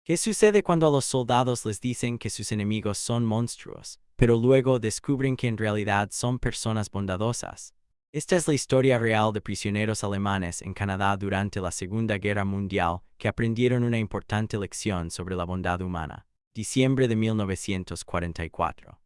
¿Qué sucede cuando a los soldados les dicen que sus enemigos son monstruos, pero luego descubren que en realidad son personas bondadosas? Esta es la historia real de prisioneros alemanes en Canadá durante la Segunda Guerra Mundial que aprendieron una importante lección sobre la bondad humana. Diciembre de 1944.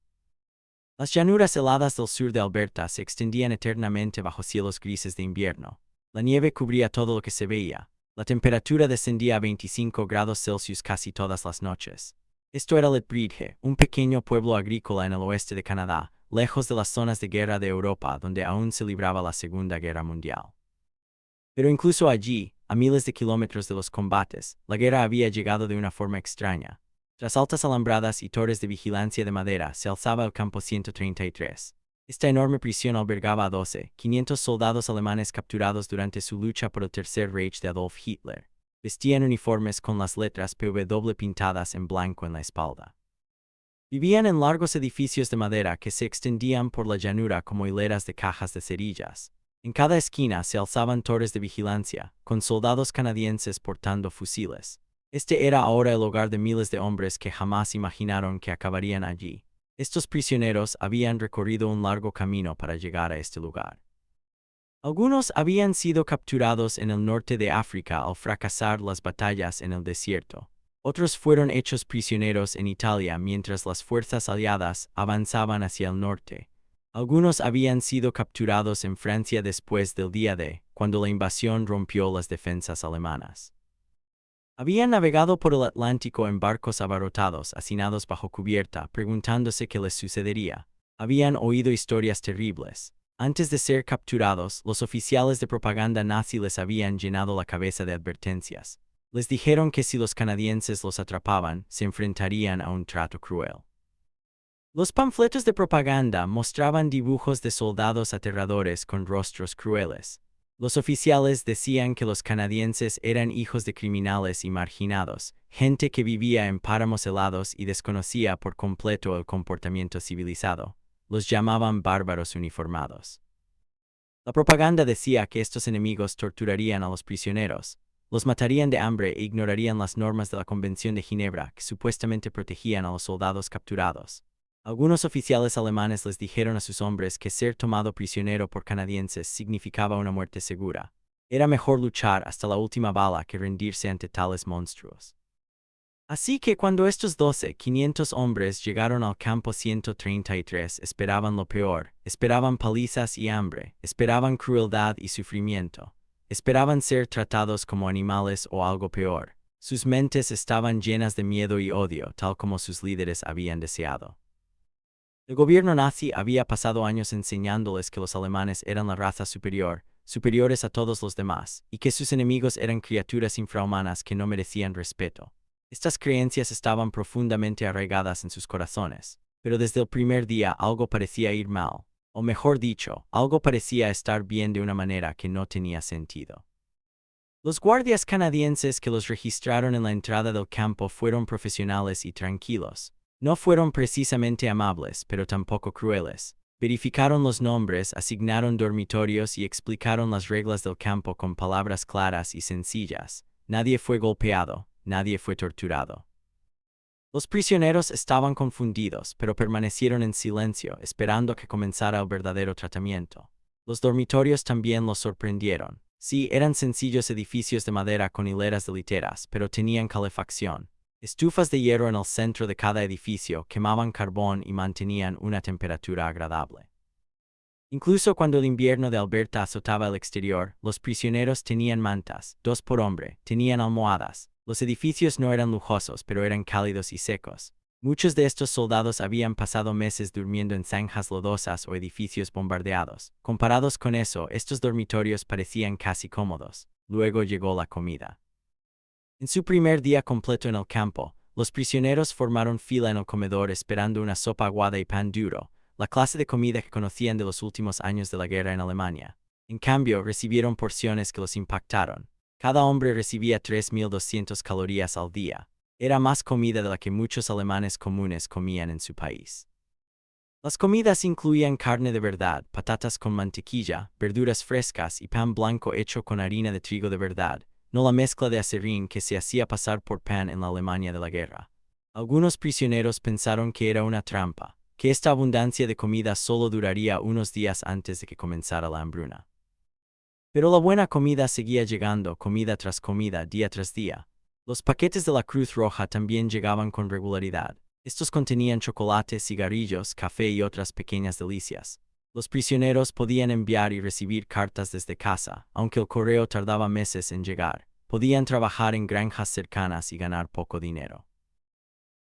Las llanuras heladas del sur de Alberta se extendían eternamente bajo cielos grises de invierno. La nieve cubría todo lo que se veía. La temperatura descendía a 25 grados Celsius casi todas las noches. Esto era Lethbridge, un pequeño pueblo agrícola en el oeste de Canadá, lejos de las zonas de guerra de Europa donde aún se libraba la Segunda Guerra Mundial. Pero incluso allí, a miles de kilómetros de los combates, la guerra había llegado de una forma extraña. Tras altas alambradas y torres de vigilancia de madera se alzaba el campo 133. Esta enorme prisión albergaba a 500 soldados alemanes capturados durante su lucha por el Tercer Reich de Adolf Hitler. Vestían uniformes con las letras PW pintadas en blanco en la espalda. Vivían en largos edificios de madera que se extendían por la llanura como hileras de cajas de cerillas. En cada esquina se alzaban torres de vigilancia, con soldados canadienses portando fusiles. Este era ahora el hogar de miles de hombres que jamás imaginaron que acabarían allí. Estos prisioneros habían recorrido un largo camino para llegar a este lugar. Algunos habían sido capturados en el norte de África al fracasar las batallas en el desierto. Otros fueron hechos prisioneros en Italia mientras las fuerzas aliadas avanzaban hacia el norte. Algunos habían sido capturados en Francia después del día D, cuando la invasión rompió las defensas alemanas. Habían navegado por el Atlántico en barcos abarrotados, hacinados bajo cubierta, preguntándose qué les sucedería. Habían oído historias terribles. Antes de ser capturados, los oficiales de propaganda nazi les habían llenado la cabeza de advertencias. Les dijeron que si los canadienses los atrapaban, se enfrentarían a un trato cruel. Los panfletos de propaganda mostraban dibujos de soldados aterradores con rostros crueles. Los oficiales decían que los canadienses eran hijos de criminales y marginados, gente que vivía en páramos helados y desconocía por completo el comportamiento civilizado. Los llamaban bárbaros uniformados. La propaganda decía que estos enemigos torturarían a los prisioneros, los matarían de hambre e ignorarían las normas de la Convención de Ginebra que supuestamente protegían a los soldados capturados. Algunos oficiales alemanes les dijeron a sus hombres que ser tomado prisionero por canadienses significaba una muerte segura. Era mejor luchar hasta la última bala que rendirse ante tales monstruos. Así que cuando estos 500 hombres llegaron al campo 133, esperaban lo peor, esperaban palizas y hambre, esperaban crueldad y sufrimiento, esperaban ser tratados como animales o algo peor. Sus mentes estaban llenas de miedo y odio, tal como sus líderes habían deseado. El gobierno nazi había pasado años enseñándoles que los alemanes eran la raza superior, superiores a todos los demás, y que sus enemigos eran criaturas infrahumanas que no merecían respeto. Estas creencias estaban profundamente arraigadas en sus corazones, pero desde el primer día algo parecía ir mal, o mejor dicho, algo parecía estar bien de una manera que no tenía sentido. Los guardias canadienses que los registraron en la entrada del campo fueron profesionales y tranquilos. No fueron precisamente amables, pero tampoco crueles. Verificaron los nombres, asignaron dormitorios y explicaron las reglas del campo con palabras claras y sencillas. Nadie fue golpeado, nadie fue torturado. Los prisioneros estaban confundidos, pero permanecieron en silencio, esperando a que comenzara el verdadero tratamiento. Los dormitorios también los sorprendieron. Sí, eran sencillos edificios de madera con hileras de literas, pero tenían calefacción. Estufas de hierro en el centro de cada edificio quemaban carbón y mantenían una temperatura agradable. Incluso cuando el invierno de Alberta azotaba el exterior, los prisioneros tenían mantas, 2 por hombre, tenían almohadas. Los edificios no eran lujosos, pero eran cálidos y secos. Muchos de estos soldados habían pasado meses durmiendo en zanjas lodosas o edificios bombardeados. Comparados con eso, estos dormitorios parecían casi cómodos. Luego llegó la comida. En su primer día completo en el campo, los prisioneros formaron fila en el comedor esperando una sopa aguada y pan duro, la clase de comida que conocían de los últimos años de la guerra en Alemania. En cambio, recibieron porciones que los impactaron. Cada hombre recibía 3.200 calorías al día. Era más comida de la que muchos alemanes comunes comían en su país. Las comidas incluían carne de verdad, patatas con mantequilla, verduras frescas y pan blanco hecho con harina de trigo de verdad. no la mezcla de aserrín que se hacía pasar por pan en la Alemania de la guerra. Algunos prisioneros pensaron que era una trampa, que esta abundancia de comida solo duraría unos días antes de que comenzara la hambruna. Pero la buena comida seguía llegando, comida tras comida, día tras día. Los paquetes de la Cruz Roja también llegaban con regularidad. Estos contenían chocolate, cigarrillos, café y otras pequeñas delicias. Los prisioneros podían enviar y recibir cartas desde casa, aunque el correo tardaba meses en llegar. Podían trabajar en granjas cercanas y ganar poco dinero.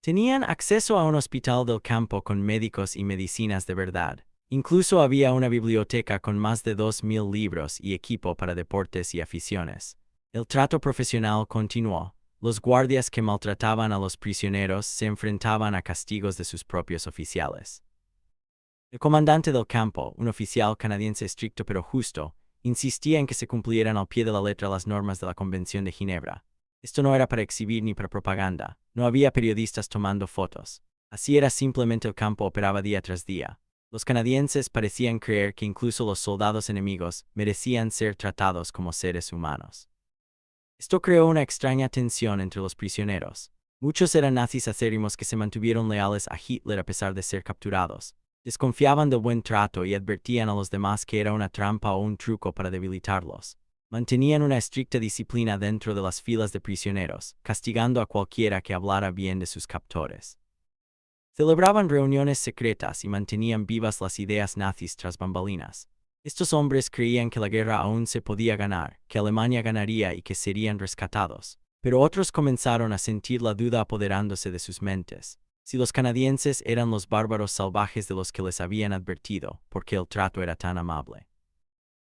Tenían acceso a un hospital del campo con médicos y medicinas de verdad. Incluso había una biblioteca con más de 2.000 libros y equipo para deportes y aficiones. El trato profesional continuó. Los guardias que maltrataban a los prisioneros se enfrentaban a castigos de sus propios oficiales. El comandante del campo, un oficial canadiense estricto pero justo, insistía en que se cumplieran al pie de la letra las normas de la Convención de Ginebra. Esto no era para exhibir ni para propaganda, no había periodistas tomando fotos. Así era, simplemente el campo operaba día tras día. Los canadienses parecían creer que incluso los soldados enemigos merecían ser tratados como seres humanos. Esto creó una extraña tensión entre los prisioneros. Muchos eran nazis acérrimos que se mantuvieron leales a Hitler a pesar de ser capturados. Desconfiaban del buen trato y advertían a los demás que era una trampa o un truco para debilitarlos. Mantenían una estricta disciplina dentro de las filas de prisioneros, castigando a cualquiera que hablara bien de sus captores. Celebraban reuniones secretas y mantenían vivas las ideas nazis tras bambalinas. Estos hombres creían que la guerra aún se podía ganar, que Alemania ganaría y que serían rescatados. Pero otros comenzaron a sentir la duda apoderándose de sus mentes. Si los canadienses eran los bárbaros salvajes de los que les habían advertido, ¿por qué el trato era tan amable?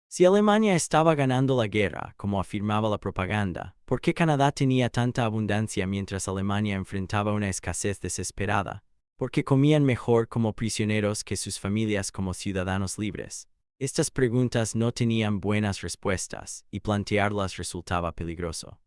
Si Alemania estaba ganando la guerra, como afirmaba la propaganda, ¿por qué Canadá tenía tanta abundancia mientras Alemania enfrentaba una escasez desesperada? ¿Por qué comían mejor como prisioneros que sus familias como ciudadanos libres? Estas preguntas no tenían buenas respuestas, y plantearlas resultaba peligroso.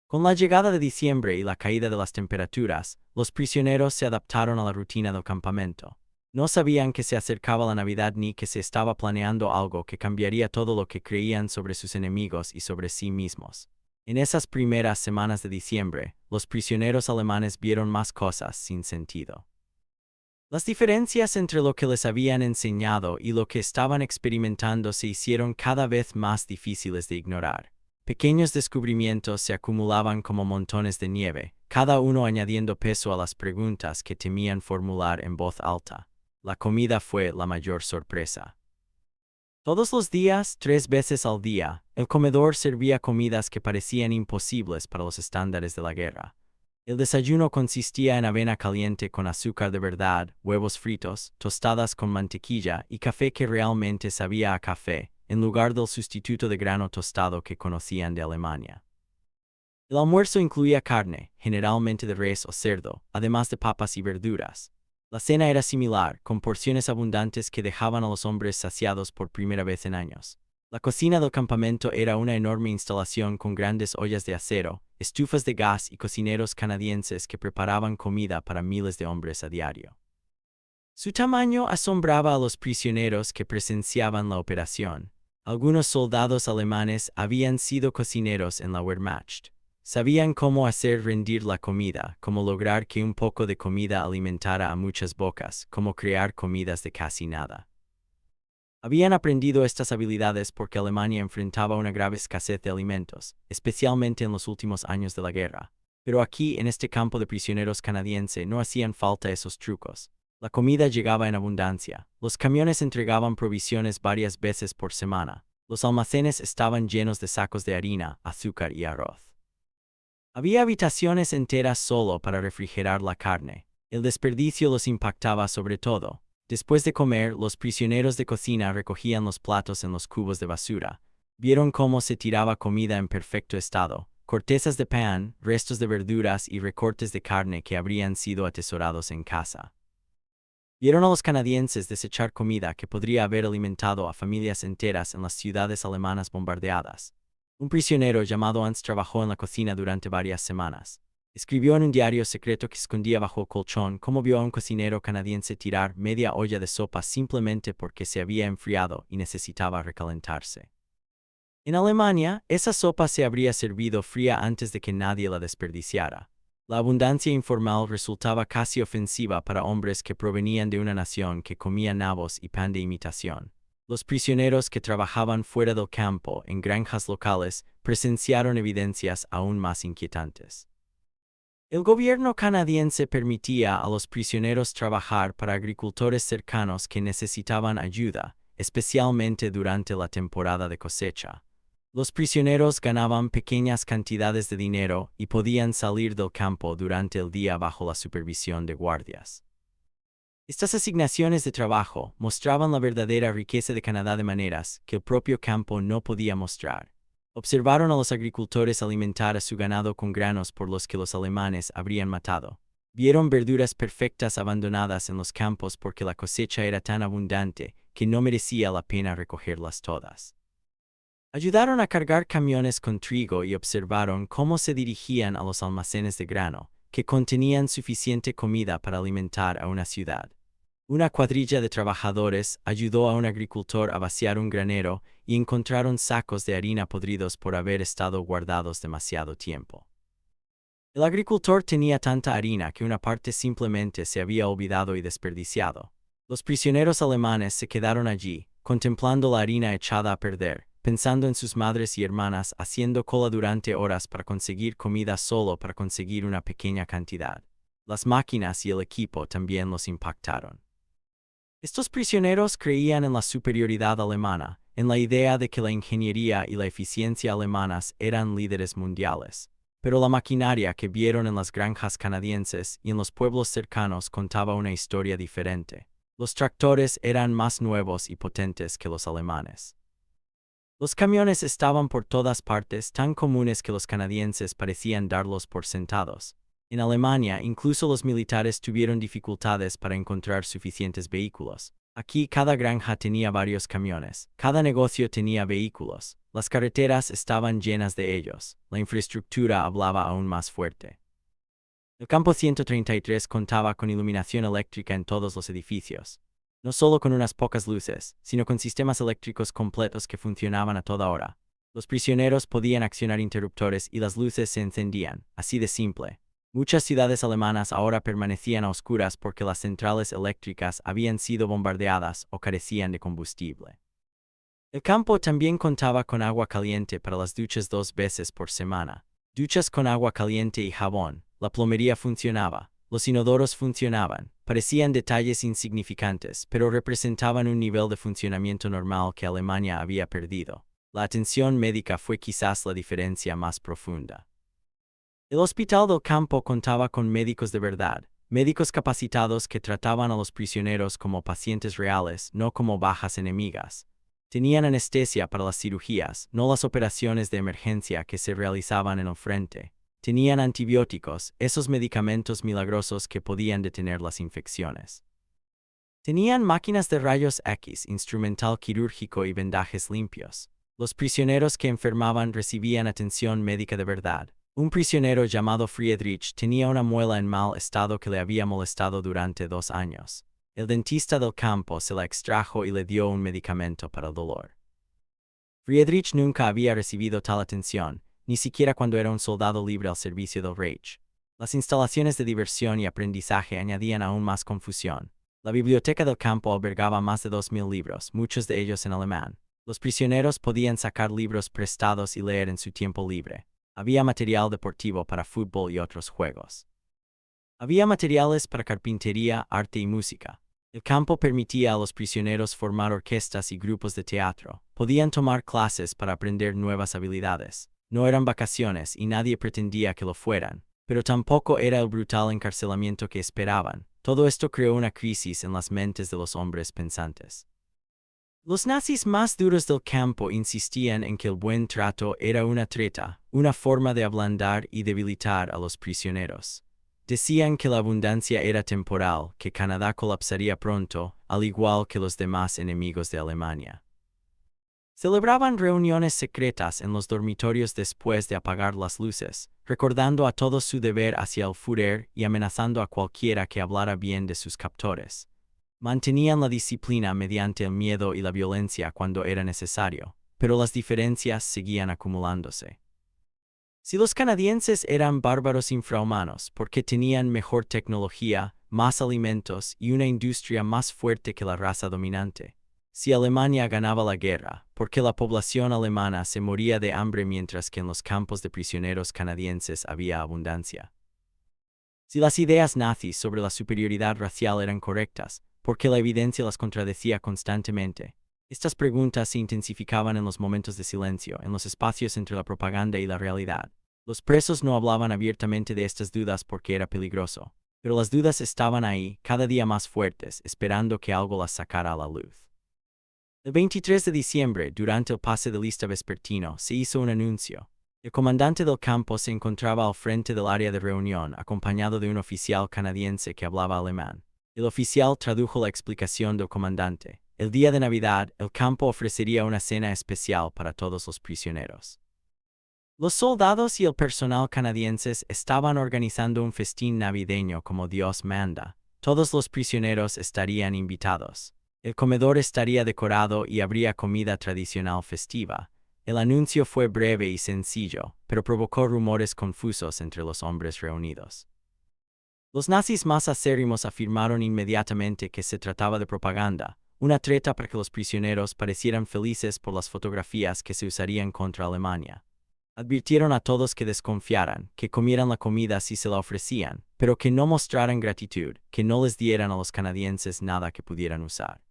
Con la llegada de diciembre y la caída de las temperaturas, los prisioneros se adaptaron a la rutina del campamento. No sabían que se acercaba la Navidad ni que se estaba planeando algo que cambiaría todo lo que creían sobre sus enemigos y sobre sí mismos. En esas primeras semanas de diciembre, los prisioneros alemanes vieron más cosas sin sentido. Las diferencias entre lo que les habían enseñado y lo que estaban experimentando se hicieron cada vez más difíciles de ignorar. Pequeños descubrimientos se acumulaban como montones de nieve, cada uno añadiendo peso a las preguntas que temían formular en voz alta. La comida fue la mayor sorpresa. Todos los días, 3 veces al día, el comedor servía comidas que parecían imposibles para los estándares de la guerra. El desayuno consistía en avena caliente con azúcar de verdad, huevos fritos, tostadas con mantequilla y café que realmente sabía a café, en lugar del sustituto de grano tostado que conocían de Alemania. El almuerzo incluía carne, generalmente de res o cerdo, además de papas y verduras. La cena era similar, con porciones abundantes que dejaban a los hombres saciados por primera vez en años. La cocina del campamento era una enorme instalación con grandes ollas de acero, estufas de gas y cocineros canadienses que preparaban comida para miles de hombres a diario. Su tamaño asombraba a los prisioneros que presenciaban la operación. Algunos soldados alemanes habían sido cocineros en la Wehrmacht. Sabían cómo hacer rendir la comida, cómo lograr que un poco de comida alimentara a muchas bocas, cómo crear comidas de casi nada. Habían aprendido estas habilidades porque Alemania enfrentaba una grave escasez de alimentos, especialmente en los últimos años de la guerra. Pero aquí, en este campo de prisioneros canadiense, no hacían falta esos trucos. La comida llegaba en abundancia. Los camiones entregaban provisiones varias veces por semana. Los almacenes estaban llenos de sacos de harina, azúcar y arroz. Había habitaciones enteras solo para refrigerar la carne. El desperdicio los impactaba sobre todo. Después de comer, los prisioneros de cocina recogían los platos en los cubos de basura. Vieron cómo se tiraba comida en perfecto estado, cortezas de pan, restos de verduras y recortes de carne que habrían sido atesorados en casa. Vieron a los canadienses desechar comida que podría haber alimentado a familias enteras en las ciudades alemanas bombardeadas. Un prisionero llamado Hans trabajó en la cocina durante varias semanas. Escribió en un diario secreto que escondía bajo el colchón cómo vio a un cocinero canadiense tirar media olla de sopa simplemente porque se había enfriado y necesitaba recalentarse. En Alemania, esa sopa se habría servido fría antes de que nadie la desperdiciara. La abundancia informal resultaba casi ofensiva para hombres que provenían de una nación que comía nabos y pan de imitación. Los prisioneros que trabajaban fuera del campo, en granjas locales, presenciaron evidencias aún más inquietantes. El gobierno canadiense permitía a los prisioneros trabajar para agricultores cercanos que necesitaban ayuda, especialmente durante la temporada de cosecha. Los prisioneros ganaban pequeñas cantidades de dinero y podían salir del campo durante el día bajo la supervisión de guardias. Estas asignaciones de trabajo mostraban la verdadera riqueza de Canadá de maneras que el propio campo no podía mostrar. Observaron a los agricultores alimentar a su ganado con granos por los que los alemanes habrían matado. Vieron verduras perfectas abandonadas en los campos porque la cosecha era tan abundante que no merecía la pena recogerlas todas. Ayudaron a cargar camiones con trigo y observaron cómo se dirigían a los almacenes de grano, que contenían suficiente comida para alimentar a una ciudad. Una cuadrilla de trabajadores ayudó a un agricultor a vaciar un granero y encontraron sacos de harina podridos por haber estado guardados demasiado tiempo. El agricultor tenía tanta harina que una parte simplemente se había olvidado y desperdiciado. Los prisioneros alemanes se quedaron allí, contemplando la harina echada a perder, pensando en sus madres y hermanas haciendo cola durante horas para conseguir comida solo para conseguir una pequeña cantidad. Las máquinas y el equipo también los impactaron. Estos prisioneros creían en la superioridad alemana, en la idea de que la ingeniería y la eficiencia alemanas eran líderes mundiales. Pero la maquinaria que vieron en las granjas canadienses y en los pueblos cercanos contaba una historia diferente. Los tractores eran más nuevos y potentes que los alemanes. Los camiones estaban por todas partes, tan comunes que los canadienses parecían darlos por sentados. En Alemania, incluso los militares tuvieron dificultades para encontrar suficientes vehículos. Aquí cada granja tenía varios camiones, cada negocio tenía vehículos, las carreteras estaban llenas de ellos, la infraestructura hablaba aún más fuerte. El campo 133 contaba con iluminación eléctrica en todos los edificios. No solo con unas pocas luces, sino con sistemas eléctricos completos que funcionaban a toda hora. Los prisioneros podían accionar interruptores y las luces se encendían, así de simple. Muchas ciudades alemanas ahora permanecían a oscuras porque las centrales eléctricas habían sido bombardeadas o carecían de combustible. El campo también contaba con agua caliente para las duchas 2 veces por semana. Duchas con agua caliente y jabón, la plomería funcionaba, los inodoros funcionaban. Parecían detalles insignificantes, pero representaban un nivel de funcionamiento normal que Alemania había perdido. La atención médica fue quizás la diferencia más profunda. El hospital del campo contaba con médicos de verdad, médicos capacitados que trataban a los prisioneros como pacientes reales, no como bajas enemigas. Tenían anestesia para las cirugías, no las operaciones de emergencia que se realizaban en el frente. Tenían antibióticos, esos medicamentos milagrosos que podían detener las infecciones. Tenían máquinas de rayos X, instrumental quirúrgico y vendajes limpios. Los prisioneros que enfermaban recibían atención médica de verdad. Un prisionero llamado Friedrich tenía una muela en mal estado que le había molestado durante 2 años. El dentista del campo se la extrajo y le dio un medicamento para el dolor. Friedrich nunca había recibido tal atención, ni siquiera cuando era un soldado libre al servicio del Reich. Las instalaciones de diversión y aprendizaje añadían aún más confusión. La biblioteca del campo albergaba más de 2000 libros, muchos de ellos en alemán. Los prisioneros podían sacar libros prestados y leer en su tiempo libre. Había material deportivo para fútbol y otros juegos. Había materiales para carpintería, arte y música. El campo permitía a los prisioneros formar orquestas y grupos de teatro. Podían tomar clases para aprender nuevas habilidades. No eran vacaciones y nadie pretendía que lo fueran, pero tampoco era el brutal encarcelamiento que esperaban. Todo esto creó una crisis en las mentes de los hombres pensantes. Los nazis más duros del campo insistían en que el buen trato era una treta, una forma de ablandar y debilitar a los prisioneros. Decían que la abundancia era temporal, que Canadá colapsaría pronto, al igual que los demás enemigos de Alemania. Celebraban reuniones secretas en los dormitorios después de apagar las luces, recordando a todos su deber hacia el Führer y amenazando a cualquiera que hablara bien de sus captores. Mantenían la disciplina mediante el miedo y la violencia cuando era necesario. pero las diferencias seguían acumulándose. Si los canadienses eran bárbaros infrahumanos porque tenían mejor tecnología, más alimentos y una industria más fuerte que la raza dominante. Si Alemania ganaba la guerra, porque la población alemana se moría de hambre mientras que en los campos de prisioneros canadienses había abundancia. Si las ideas nazis sobre la superioridad racial eran correctas, porque la evidencia las contradecía constantemente. Estas preguntas se intensificaban en los momentos de silencio, en los espacios entre la propaganda y la realidad. Los presos no hablaban abiertamente de estas dudas porque era peligroso, pero las dudas estaban ahí, cada día más fuertes, esperando que algo las sacara a la luz. El 23 de diciembre, durante el pase de lista vespertino, se hizo un anuncio. El comandante del campo se encontraba al frente del área de reunión, acompañado de un oficial canadiense que hablaba alemán. El oficial tradujo la explicación del comandante. El día de Navidad, el campo ofrecería una cena especial para todos los prisioneros. Los soldados y el personal canadienses estaban organizando un festín navideño como Dios manda. Todos los prisioneros estarían invitados. El comedor estaría decorado y habría comida tradicional festiva. El anuncio fue breve y sencillo, pero provocó rumores confusos entre los hombres reunidos. Los nazis más acérrimos afirmaron inmediatamente que se trataba de propaganda, una treta para que los prisioneros parecieran felices por las fotografías que se usarían contra Alemania. Advirtieron a todos que desconfiaran, que comieran la comida si se la ofrecían, pero que no mostraran gratitud, que no les dieran a los canadienses nada que pudieran usar.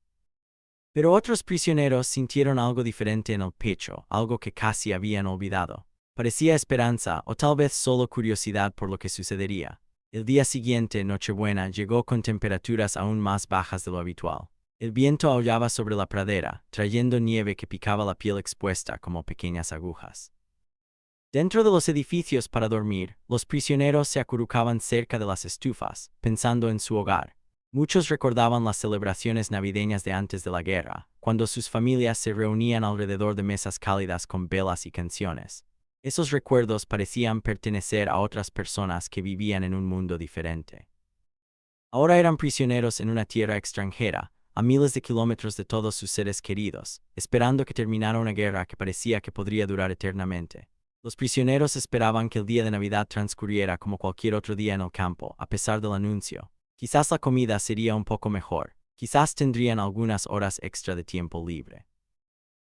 Pero otros prisioneros sintieron algo diferente en el pecho, algo que casi habían olvidado. Parecía esperanza o tal vez solo curiosidad por lo que sucedería. El día siguiente, Nochebuena, llegó con temperaturas aún más bajas de lo habitual. El viento aullaba sobre la pradera, trayendo nieve que picaba la piel expuesta como pequeñas agujas. Dentro de los edificios para dormir, los prisioneros se acurrucaban cerca de las estufas, pensando en su hogar. Muchos recordaban las celebraciones navideñas de antes de la guerra, cuando sus familias se reunían alrededor de mesas cálidas con velas y canciones. Esos recuerdos parecían pertenecer a otras personas que vivían en un mundo diferente. Ahora eran prisioneros en una tierra extranjera, a miles de kilómetros de todos sus seres queridos, esperando que terminara una guerra que parecía que podría durar eternamente. Los prisioneros esperaban que el día de Navidad transcurriera como cualquier otro día en el campo, a pesar del anuncio. Quizás la comida sería un poco mejor, quizás tendrían algunas horas extra de tiempo libre.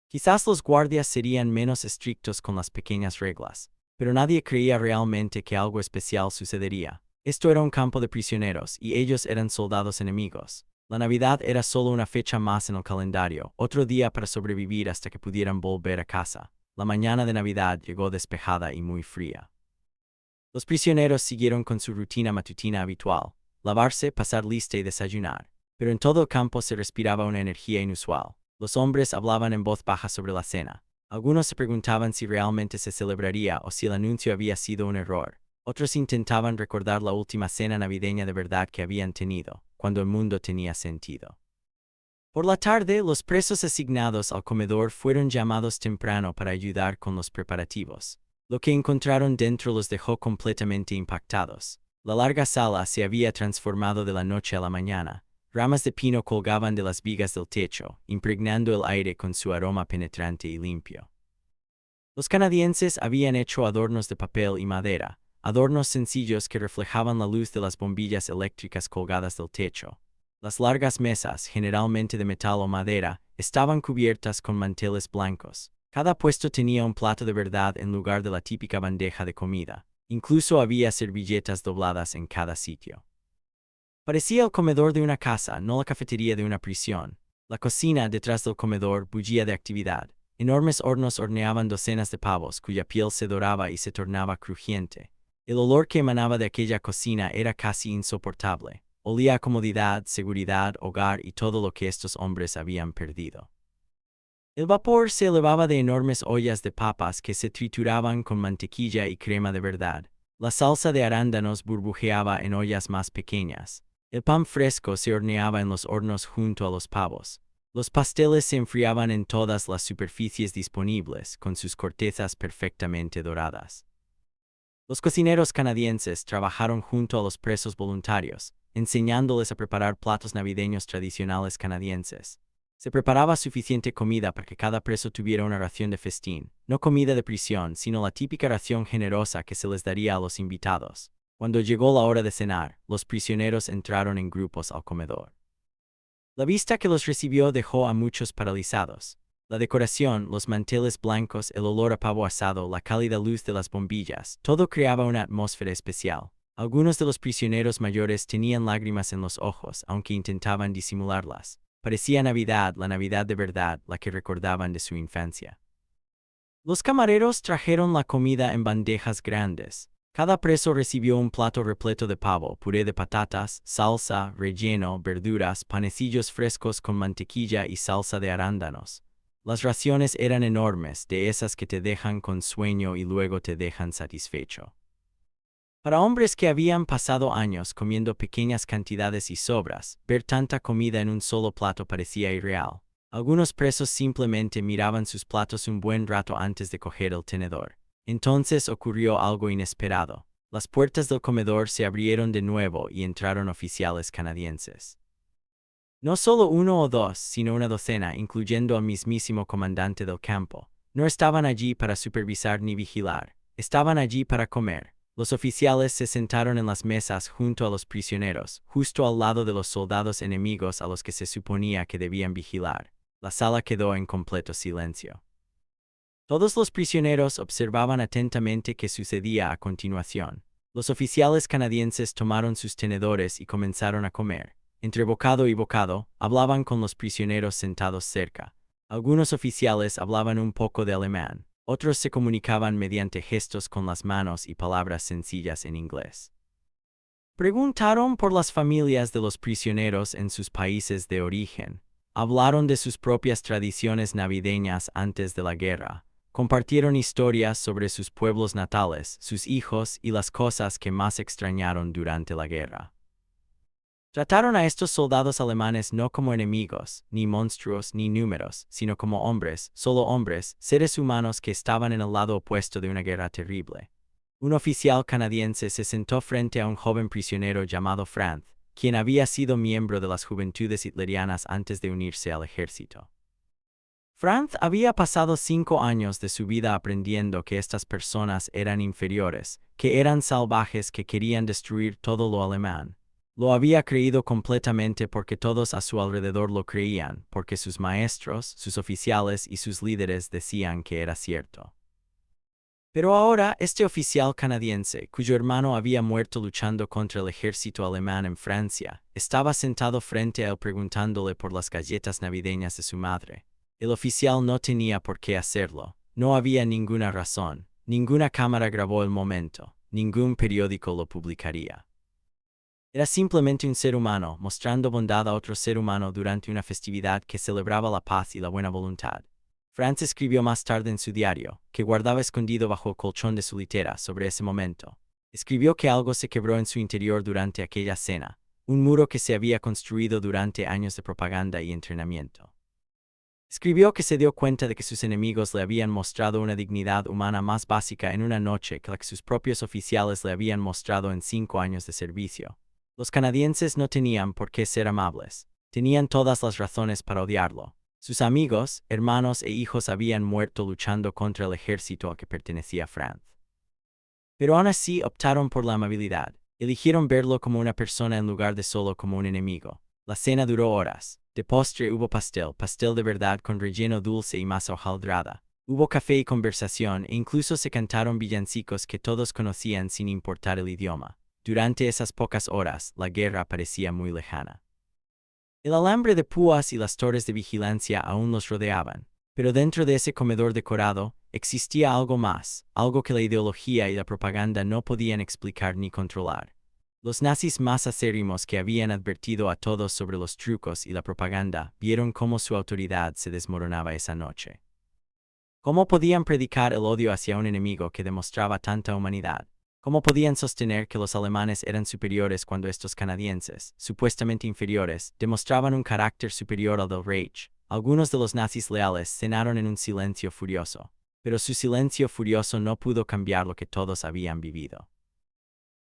Quizás los guardias serían menos estrictos con las pequeñas reglas, pero nadie creía realmente que algo especial sucedería. Esto era un campo de prisioneros y ellos eran soldados enemigos. La Navidad era solo una fecha más en el calendario, otro día para sobrevivir hasta que pudieran volver a casa. La mañana de Navidad llegó despejada y muy fría. Los prisioneros siguieron con su rutina matutina habitual, lavarse, pasar lista y desayunar. Pero en todo el campo se respiraba una energía inusual. Los hombres hablaban en voz baja sobre la cena. Algunos se preguntaban si realmente se celebraría o si el anuncio había sido un error. Otros intentaban recordar la última cena navideña de verdad que habían tenido, cuando el mundo tenía sentido. Por la tarde, los presos asignados al comedor fueron llamados temprano para ayudar con los preparativos. Lo que encontraron dentro los dejó completamente impactados. La larga sala se había transformado de la noche a la mañana. Ramas de pino colgaban de las vigas del techo, impregnando el aire con su aroma penetrante y limpio. Los canadienses habían hecho adornos de papel y madera, adornos sencillos que reflejaban la luz de las bombillas eléctricas colgadas del techo. Las largas mesas, generalmente de metal o madera, estaban cubiertas con manteles blancos. Cada puesto tenía un plato de verdad en lugar de la típica bandeja de comida. Incluso había servilletas dobladas en cada sitio. Parecía el comedor de una casa, no la cafetería de una prisión. La cocina, detrás del comedor, bullía de actividad. Enormes hornos horneaban docenas de pavos, cuya piel se doraba y se tornaba crujiente. El olor que emanaba de aquella cocina era casi insoportable. Olía a comodidad, seguridad, hogar y todo lo que estos hombres habían perdido. El vapor se elevaba de enormes ollas de papas que se trituraban con mantequilla y crema de verdad. La salsa de arándanos burbujeaba en ollas más pequeñas. El pan fresco se horneaba en los hornos junto a los pavos. Los pasteles se enfriaban en todas las superficies disponibles, con sus cortezas perfectamente doradas. Los cocineros canadienses trabajaron junto a los presos voluntarios, enseñándoles a preparar platos navideños tradicionales canadienses. Se preparaba suficiente comida para que cada preso tuviera una ración de festín, no comida de prisión, sino la típica ración generosa que se les daría a los invitados. Cuando llegó la hora de cenar, los prisioneros entraron en grupos al comedor. La vista que los recibió dejó a muchos paralizados. La decoración, los manteles blancos, el olor a pavo asado, la cálida luz de las bombillas, todo creaba una atmósfera especial. Algunos de los prisioneros mayores tenían lágrimas en los ojos, aunque intentaban disimularlas. Parecía Navidad, la Navidad de verdad, la que recordaban de su infancia. Los camareros trajeron la comida en bandejas grandes. Cada preso recibió un plato repleto de pavo, puré de patatas, salsa, relleno, verduras, panecillos frescos con mantequilla y salsa de arándanos. Las raciones eran enormes, de esas que te dejan con sueño y luego te dejan satisfecho. Para hombres que habían pasado años comiendo pequeñas cantidades y sobras, ver tanta comida en un solo plato parecía irreal. Algunos presos simplemente miraban sus platos un buen rato antes de coger el tenedor. Entonces ocurrió algo inesperado. Las puertas del comedor se abrieron de nuevo y entraron oficiales canadienses. No solo uno o dos, sino una docena, incluyendo al mismísimo comandante del campo. No estaban allí para supervisar ni vigilar. Estaban allí para comer. Los oficiales se sentaron en las mesas junto a los prisioneros, justo al lado de los soldados enemigos a los que se suponía que debían vigilar. La sala quedó en completo silencio. Todos los prisioneros observaban atentamente qué sucedía a continuación. Los oficiales canadienses tomaron sus tenedores y comenzaron a comer. Entre bocado y bocado, hablaban con los prisioneros sentados cerca. Algunos oficiales hablaban un poco de alemán, otros se comunicaban mediante gestos con las manos y palabras sencillas en inglés. Preguntaron por las familias de los prisioneros en sus países de origen. Hablaron de sus propias tradiciones navideñas antes de la guerra. Compartieron historias sobre sus pueblos natales, sus hijos y las cosas que más extrañaron durante la guerra. Trataron a estos soldados alemanes no como enemigos, ni monstruos, ni números, sino como hombres, solo hombres, seres humanos que estaban en el lado opuesto de una guerra terrible. Un oficial canadiense se sentó frente a un joven prisionero llamado Franz, quien había sido miembro de las juventudes hitlerianas antes de unirse al ejército. Franz había pasado 5 años de su vida aprendiendo que estas personas eran inferiores, que eran salvajes que querían destruir todo lo alemán. Lo había creído completamente porque todos a su alrededor lo creían, porque sus maestros, sus oficiales y sus líderes decían que era cierto. Pero ahora, este oficial canadiense, cuyo hermano había muerto luchando contra el ejército alemán en Francia, estaba sentado frente a él preguntándole por las galletas navideñas de su madre. El oficial no tenía por qué hacerlo, no había ninguna razón, ninguna cámara grabó el momento, ningún periódico lo publicaría. Era simplemente un ser humano, mostrando bondad a otro ser humano durante una festividad que celebraba la paz y la buena voluntad. Franz escribió más tarde en su diario, que guardaba escondido bajo el colchón de su litera sobre ese momento. Escribió que algo se quebró en su interior durante aquella cena, un muro que se había construido durante años de propaganda y entrenamiento. Escribió que se dio cuenta de que sus enemigos le habían mostrado una dignidad humana más básica en una noche que la que sus propios oficiales le habían mostrado en 5 años de servicio. Los canadienses no tenían por qué ser amables, tenían todas las razones para odiarlo. Sus amigos, hermanos e hijos habían muerto luchando contra el ejército al que pertenecía Franz. Pero aún así optaron por la amabilidad, eligieron verlo como una persona en lugar de solo como un enemigo. La cena duró horas. De postre hubo pastel de verdad con relleno dulce y masa hojaldrada. Hubo café y conversación e incluso se cantaron villancicos que todos conocían sin importar el idioma. Durante esas pocas horas, la guerra parecía muy lejana. El alambre de púas y las torres de vigilancia aún los rodeaban, pero dentro de ese comedor decorado, existía algo más, algo que la ideología y la propaganda no podían explicar ni controlar. Los nazis más acérrimos que habían advertido a todos sobre los trucos y la propaganda vieron cómo su autoridad se desmoronaba esa noche. ¿Cómo podían predicar el odio hacia un enemigo que demostraba tanta humanidad? ¿Cómo podían sostener que los alemanes eran superiores cuando estos canadienses, supuestamente inferiores, demostraban un carácter superior al del Reich? Algunos de los nazis leales cenaron en un silencio furioso, pero su silencio furioso no pudo cambiar lo que todos habían vivido.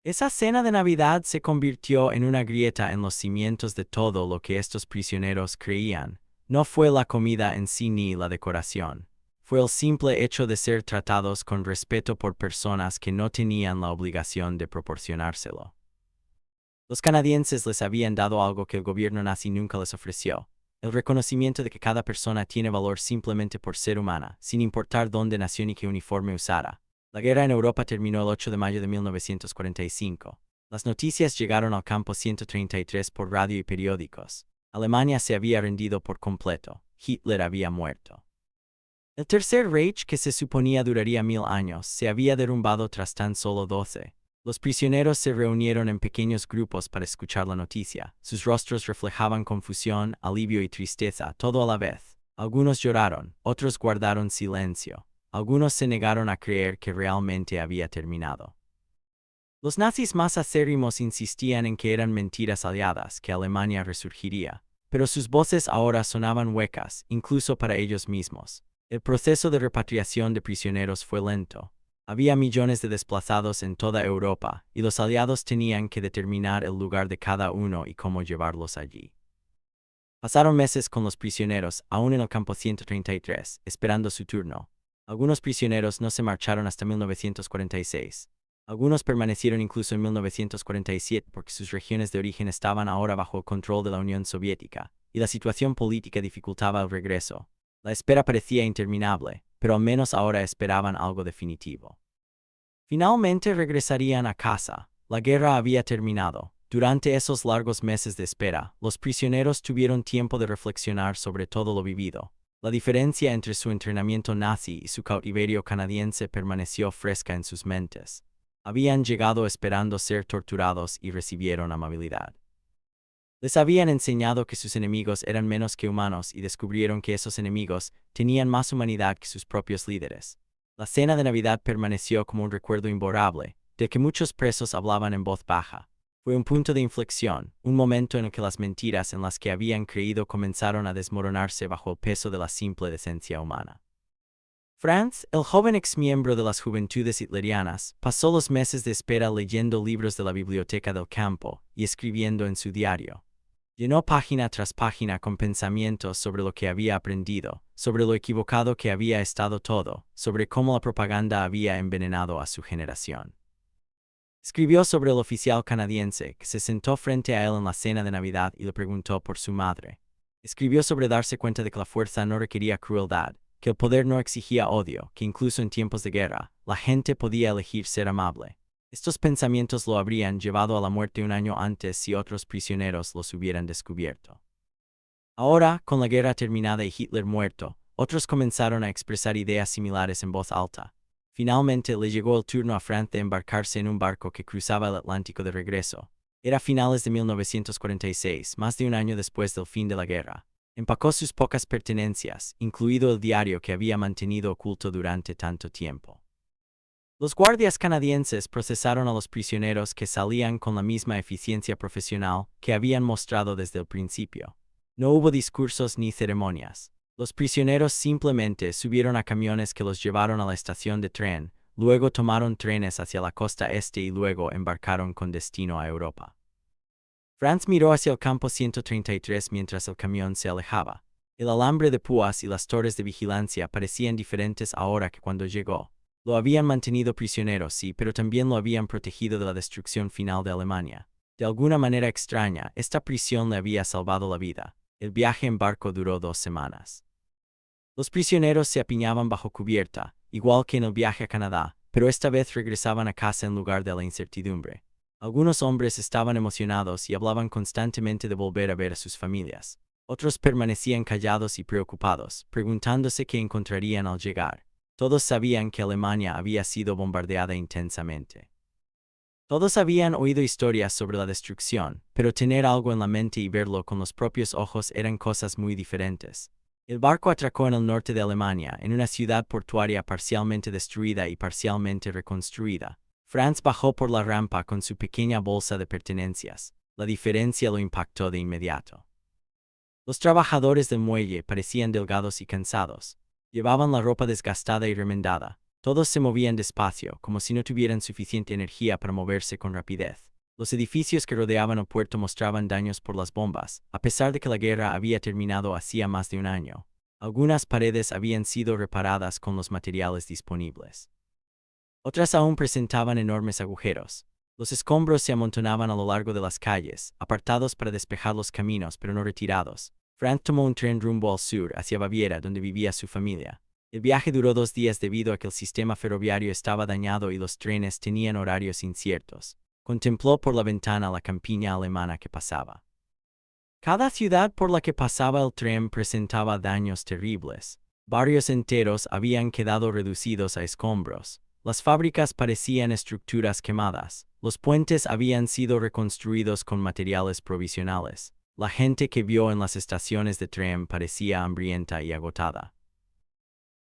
Esa cena de Navidad se convirtió en una grieta en los cimientos de todo lo que estos prisioneros creían. No fue la comida en sí ni la decoración. Fue el simple hecho de ser tratados con respeto por personas que no tenían la obligación de proporcionárselo. Los canadienses les habían dado algo que el gobierno nazi nunca les ofreció: el reconocimiento de que cada persona tiene valor simplemente por ser humana, sin importar dónde nació ni qué uniforme usara. La guerra en Europa terminó el 8 de mayo de 1945. Las noticias llegaron al campo 133 por radio y periódicos. Alemania se había rendido por completo. Hitler había muerto. El Tercer Reich, que se suponía duraría 1000 años, se había derrumbado tras tan solo 12. Los prisioneros se reunieron en pequeños grupos para escuchar la noticia. Sus rostros reflejaban confusión, alivio y tristeza, todo a la vez. Algunos lloraron, otros guardaron silencio. Algunos se negaron a creer que realmente había terminado. Los nazis más acérrimos insistían en que eran mentiras aliadas, que Alemania resurgiría. Pero sus voces ahora sonaban huecas, incluso para ellos mismos. El proceso de repatriación de prisioneros fue lento. Había millones de desplazados en toda Europa, y los aliados tenían que determinar el lugar de cada uno y cómo llevarlos allí. Pasaron meses con los prisioneros, aún en el campo 133, esperando su turno. Algunos prisioneros no se marcharon hasta 1946. Algunos permanecieron incluso en 1947 porque sus regiones de origen estaban ahora bajo el control de la Unión Soviética, y la situación política dificultaba el regreso. La espera parecía interminable, pero al menos ahora esperaban algo definitivo. Finalmente regresarían a casa. La guerra había terminado. Durante esos largos meses de espera, los prisioneros tuvieron tiempo de reflexionar sobre todo lo vivido. La diferencia entre su entrenamiento nazi y su cautiverio canadiense permaneció fresca en sus mentes. Habían llegado esperando ser torturados y recibieron amabilidad. Les habían enseñado que sus enemigos eran menos que humanos y descubrieron que esos enemigos tenían más humanidad que sus propios líderes. La cena de Navidad permaneció como un recuerdo imborrable, de que muchos presos hablaban en voz baja. Fue un punto de inflexión, un momento en el que las mentiras en las que habían creído comenzaron a desmoronarse bajo el peso de la simple decencia humana. Franz, el joven exmiembro de las Juventudes Hitlerianas, pasó los meses de espera leyendo libros de la biblioteca del campo y escribiendo en su diario. Llenó página tras página con pensamientos sobre lo que había aprendido, sobre lo equivocado que había estado todo, sobre cómo la propaganda había envenenado a su generación. Escribió sobre el oficial canadiense que se sentó frente a él en la cena de Navidad y le preguntó por su madre. Escribió sobre darse cuenta de que la fuerza no requería crueldad, que el poder no exigía odio, que incluso en tiempos de guerra, la gente podía elegir ser amable. Estos pensamientos lo habrían llevado a la muerte un año antes si otros prisioneros los hubieran descubierto. Ahora, con la guerra terminada y Hitler muerto, otros comenzaron a expresar ideas similares en voz alta. Finalmente le llegó el turno a Franz de embarcarse en un barco que cruzaba el Atlántico de regreso. Era finales de 1946, más de un año después del fin de la guerra. Empacó sus pocas pertenencias, incluido el diario que había mantenido oculto durante tanto tiempo. Los guardias canadienses procesaron a los prisioneros que salían con la misma eficiencia profesional que habían mostrado desde el principio. No hubo discursos ni ceremonias. Los prisioneros simplemente subieron a camiones que los llevaron a la estación de tren, luego tomaron trenes hacia la costa este y luego embarcaron con destino a Europa. Franz miró hacia el campo 133 mientras el camión se alejaba. El alambre de púas y las torres de vigilancia parecían diferentes ahora que cuando llegó. Lo habían mantenido prisionero, sí, pero también lo habían protegido de la destrucción final de Alemania. De alguna manera extraña, esta prisión le había salvado la vida. El viaje en barco duró 2 semanas. Los prisioneros se apiñaban bajo cubierta, igual que en el viaje a Canadá, pero esta vez regresaban a casa en lugar de la incertidumbre. Algunos hombres estaban emocionados y hablaban constantemente de volver a ver a sus familias. Otros permanecían callados y preocupados, preguntándose qué encontrarían al llegar. Todos sabían que Alemania había sido bombardeada intensamente. Todos habían oído historias sobre la destrucción, pero tener algo en la mente y verlo con los propios ojos eran cosas muy diferentes. El barco atracó en el norte de Alemania, en una ciudad portuaria parcialmente destruida y parcialmente reconstruida. Franz bajó por la rampa con su pequeña bolsa de pertenencias. La diferencia lo impactó de inmediato. Los trabajadores del muelle parecían delgados y cansados. Llevaban la ropa desgastada y remendada. Todos se movían despacio, como si no tuvieran suficiente energía para moverse con rapidez. Los edificios que rodeaban el puerto mostraban daños por las bombas, a pesar de que la guerra había terminado hacía más de un año. Algunas paredes habían sido reparadas con los materiales disponibles. Otras aún presentaban enormes agujeros. Los escombros se amontonaban a lo largo de las calles, apartados para despejar los caminos pero no retirados. Franz tomó un tren rumbo al sur, hacia Baviera, donde vivía su familia. El viaje duró 2 días debido a que el sistema ferroviario estaba dañado y los trenes tenían horarios inciertos. Contempló por la ventana la campiña alemana que pasaba. Cada ciudad por la que pasaba el tren presentaba daños terribles. Barrios enteros habían quedado reducidos a escombros. Las fábricas parecían estructuras quemadas. Los puentes habían sido reconstruidos con materiales provisionales. La gente que vio en las estaciones de tren parecía hambrienta y agotada.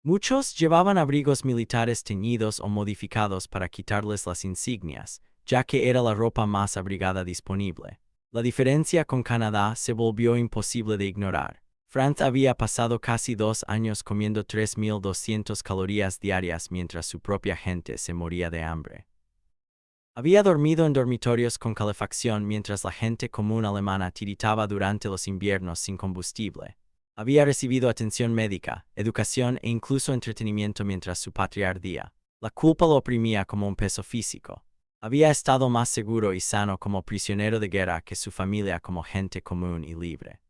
Muchos llevaban abrigos militares teñidos o modificados para quitarles las insignias, ya que era la ropa más abrigada disponible. La diferencia con Canadá se volvió imposible de ignorar. Franz había pasado casi 2 años comiendo 3.200 calorías diarias mientras su propia gente se moría de hambre. Había dormido en dormitorios con calefacción mientras la gente común alemana tiritaba durante los inviernos sin combustible. Había recibido atención médica, educación e incluso entretenimiento mientras su patria ardía. La culpa lo oprimía como un peso físico. Había estado más seguro y sano como prisionero de guerra que su familia como gente común y libre.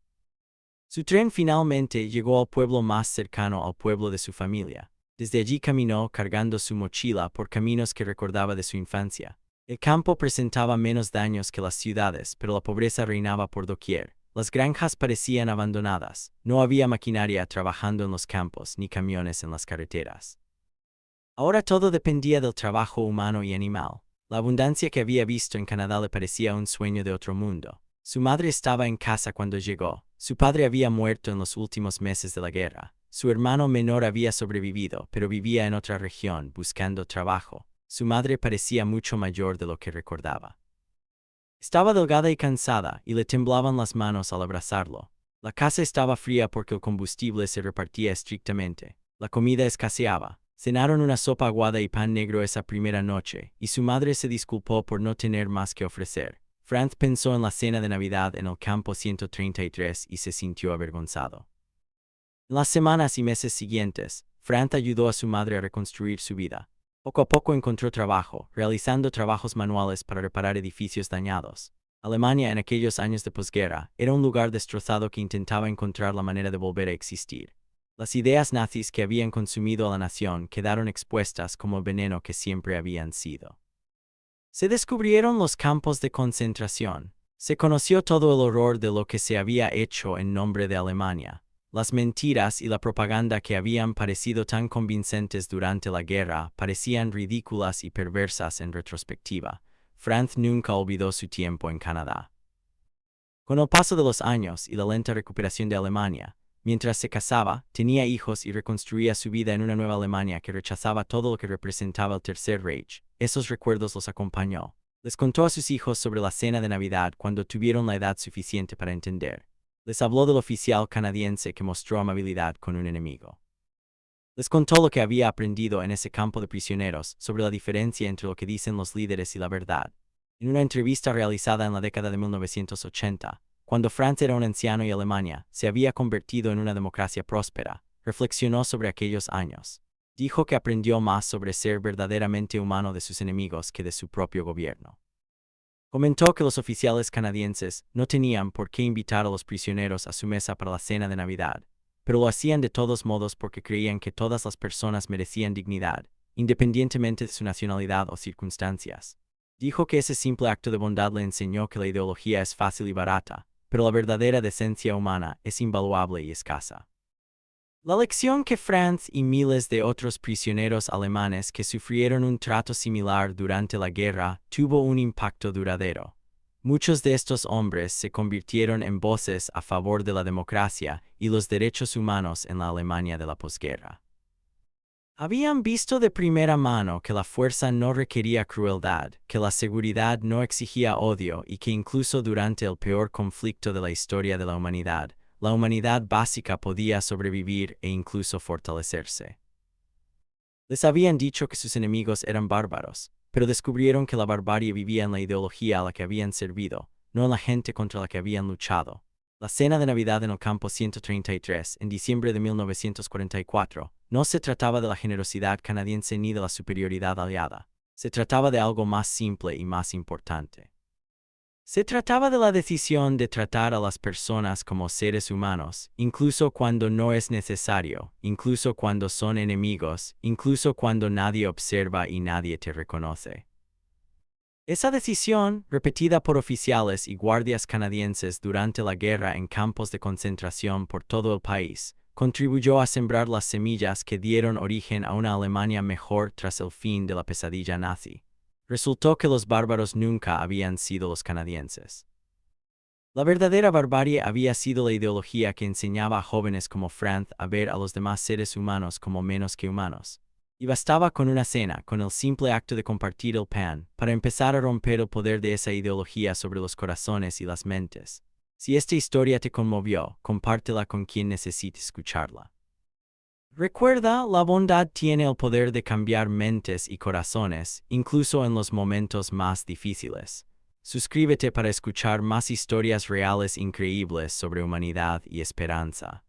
Su tren finalmente llegó al pueblo más cercano al pueblo de su familia. Desde allí caminó cargando su mochila por caminos que recordaba de su infancia. El campo presentaba menos daños que las ciudades, pero la pobreza reinaba por doquier. Las granjas parecían abandonadas. No había maquinaria trabajando en los campos ni camiones en las carreteras. Ahora todo dependía del trabajo humano y animal. La abundancia que había visto en Canadá le parecía un sueño de otro mundo. Su madre estaba en casa cuando llegó. Su padre había muerto en los últimos meses de la guerra. Su hermano menor había sobrevivido, pero vivía en otra región, buscando trabajo. Su madre parecía mucho mayor de lo que recordaba. Estaba delgada y cansada, y le temblaban las manos al abrazarlo. La casa estaba fría porque el combustible se repartía estrictamente. La comida escaseaba. Cenaron una sopa aguada y pan negro esa primera noche, y su madre se disculpó por no tener más que ofrecer. Franz pensó en la cena de Navidad en el campo 133 y se sintió avergonzado. En las semanas y meses siguientes, Franz ayudó a su madre a reconstruir su vida. Poco a poco encontró trabajo, realizando trabajos manuales para reparar edificios dañados. Alemania en aquellos años de posguerra era un lugar destrozado que intentaba encontrar la manera de volver a existir. Las ideas nazis que habían consumido a la nación quedaron expuestas como el veneno que siempre habían sido. Se descubrieron los campos de concentración. Se conoció todo el horror de lo que se había hecho en nombre de Alemania. Las mentiras y la propaganda que habían parecido tan convincentes durante la guerra parecían ridículas y perversas en retrospectiva. Franz nunca olvidó su tiempo en Canadá. Con el paso de los años y la lenta recuperación de Alemania, mientras se casaba, tenía hijos y reconstruía su vida en una nueva Alemania que rechazaba todo lo que representaba el Tercer Reich, esos recuerdos los acompañó. Les contó a sus hijos sobre la cena de Navidad cuando tuvieron la edad suficiente para entender. Les habló del oficial canadiense que mostró amabilidad con un enemigo. Les contó lo que había aprendido en ese campo de prisioneros sobre la diferencia entre lo que dicen los líderes y la verdad. En una entrevista realizada en la década de 1980, cuando Franz era un anciano y Alemania se había convertido en una democracia próspera, reflexionó sobre aquellos años. Dijo que aprendió más sobre ser verdaderamente humano de sus enemigos que de su propio gobierno. Comentó que los oficiales canadienses no tenían por qué invitar a los prisioneros a su mesa para la cena de Navidad, pero lo hacían de todos modos porque creían que todas las personas merecían dignidad, independientemente de su nacionalidad o circunstancias. Dijo que ese simple acto de bondad le enseñó que la ideología es fácil y barata, pero la verdadera decencia humana es invaluable y escasa. La lección que Franz y miles de otros prisioneros alemanes que sufrieron un trato similar durante la guerra tuvo un impacto duradero. Muchos de estos hombres se convirtieron en voces a favor de la democracia y los derechos humanos en la Alemania de la posguerra. Habían visto de primera mano que la fuerza no requería crueldad, que la seguridad no exigía odio y que incluso durante el peor conflicto de la historia de la humanidad básica podía sobrevivir e incluso fortalecerse. Les habían dicho que sus enemigos eran bárbaros, pero descubrieron que la barbarie vivía en la ideología a la que habían servido, no en la gente contra la que habían luchado. La cena de Navidad en el campo 133, en diciembre de 1944, no se trataba de la generosidad canadiense ni de la superioridad aliada. Se trataba de algo más simple y más importante. Se trataba de la decisión de tratar a las personas como seres humanos, incluso cuando no es necesario, incluso cuando son enemigos, incluso cuando nadie observa y nadie te reconoce. Esa decisión, repetida por oficiales y guardias canadienses durante la guerra en campos de concentración por todo el país, contribuyó a sembrar las semillas que dieron origen a una Alemania mejor tras el fin de la pesadilla nazi. Resultó que los bárbaros nunca habían sido los canadienses. La verdadera barbarie había sido la ideología que enseñaba a jóvenes como Franz a ver a los demás seres humanos como menos que humanos. Y bastaba con una cena, con el simple acto de compartir el pan, para empezar a romper el poder de esa ideología sobre los corazones y las mentes. Si esta historia te conmovió, compártela con quien necesite escucharla. Recuerda, la bondad tiene el poder de cambiar mentes y corazones, incluso en los momentos más difíciles. Suscríbete para escuchar más historias reales increíbles sobre humanidad y esperanza.